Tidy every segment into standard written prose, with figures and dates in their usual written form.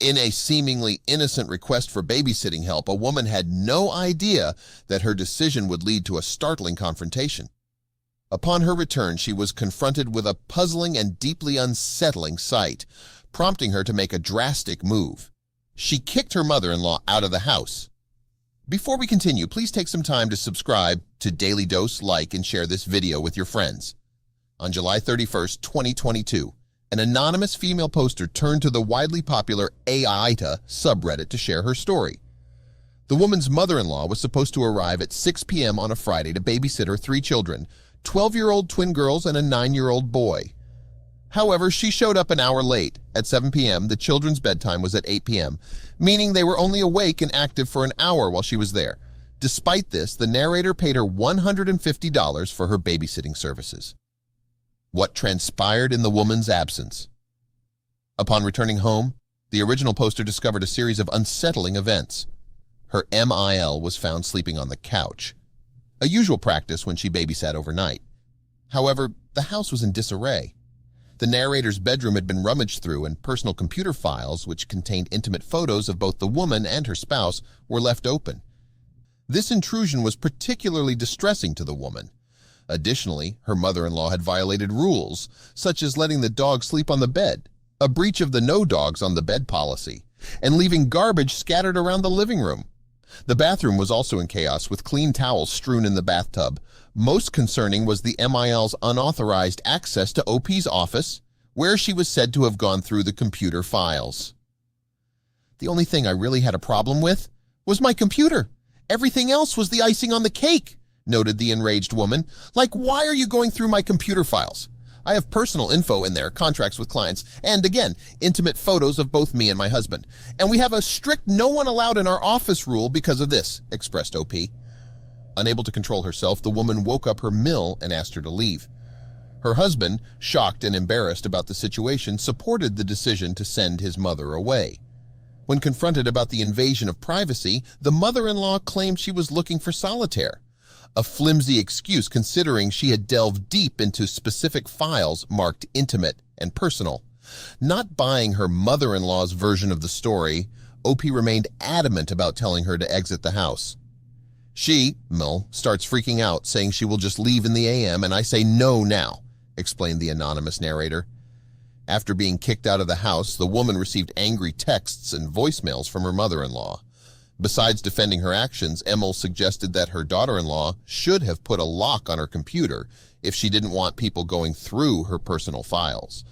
In a seemingly innocent request for babysitting help, a woman had no idea that her decision would lead to a startling confrontation. Upon her return, she was confronted with a puzzling and deeply unsettling sight, prompting her to make a drastic move. She kicked her mother-in-law out of the house. Before we continue, please take some time to subscribe to Dailydose, like, and share this video with your friends. On July 31st, 2022, an anonymous female poster turned to the widely popular BABYSAT subreddit to share her story. The woman's mother-in-law was supposed to arrive at 6 p.m. on a Friday to babysit her 3 children, 12-year-old twin girls and a 9-year-old boy. However, she showed up an hour late. At 7 p.m., the children's bedtime was at 8 p.m., meaning they were only awake and active for an hour while she was there. Despite this, the narrator paid her $150 for her babysitting services. What transpired in the woman's absence? Upon returning home, the original poster discovered a series of unsettling events. Her MIL was found sleeping on the couch, a usual practice when she babysat overnight. However, the house was in disarray. The narrator's bedroom had been rummaged through, and personal computer files, which contained intimate photos of both the woman and her spouse, were left open. This intrusion was particularly distressing to the woman. Additionally, her mother-in-law had violated rules, such as letting the dog sleep on the bed, a breach of the no dogs on the bed policy, and leaving garbage scattered around the living room. The bathroom was also in chaos, with clean towels strewn in the bathtub. Most concerning was the MIL's unauthorized access to OP's office, where she was said to have gone through the computer files. "The only thing I really had a problem with was my computer. Everything else was the icing on the cake," noted the enraged woman. "Like, why are you going through my computer files? I have personal info in there, contracts with clients, and again, intimate photos of both me and my husband. And we have a strict no one allowed in our office rule because of this," expressed OP. Unable to control herself, the woman woke up her mill and asked her to leave. Her husband, shocked and embarrassed about the situation, supported the decision to send his mother away. When confronted about the invasion of privacy, the mother-in-law claimed she was looking for solitaire, a flimsy excuse considering she had delved deep into specific files marked intimate and personal. Not buying her mother-in-law's version of the story, OP remained adamant about telling her to exit the house. She, Mill, starts freaking out, saying she will just leave in the AM, and I say no now, explained the anonymous narrator. After being kicked out of the house, the woman received angry texts and voicemails from her mother-in-law. Besides defending her actions, Emil suggested that her daughter-in-law should have put a lock on her computer if she didn't want people going through her personal files.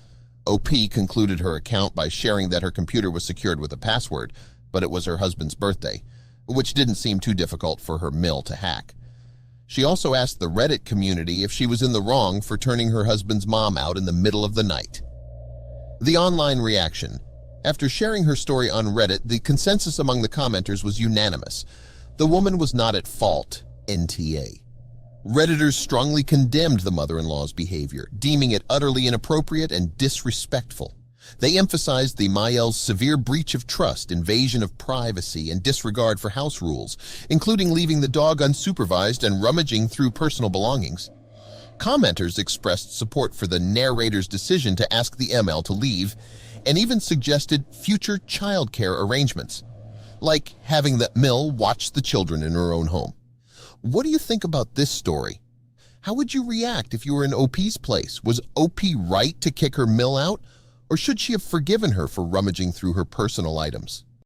OP concluded her account by sharing that her computer was secured with a password, but it was her husband's birthday, which didn't seem too difficult for her mill to hack. She also asked the Reddit community if she was in the wrong for turning her husband's mom out in the middle of the night. The online reaction. After sharing her story on Reddit, the consensus among the commenters was unanimous. The woman was not at fault, NTA. Redditors strongly condemned the mother-in-law's behavior, deeming it utterly inappropriate and disrespectful. They emphasized the MIL's severe breach of trust, invasion of privacy, and disregard for house rules, including leaving the dog unsupervised and rummaging through personal belongings. Commenters expressed support for the narrator's decision to ask the ML to leave, and even suggested future childcare arrangements, like having the mill watch the children in her own home. What do you think about this story? How would you react if you were in OP's place? Was OP right to kick her mill out, or should she have forgiven her for rummaging through her personal items?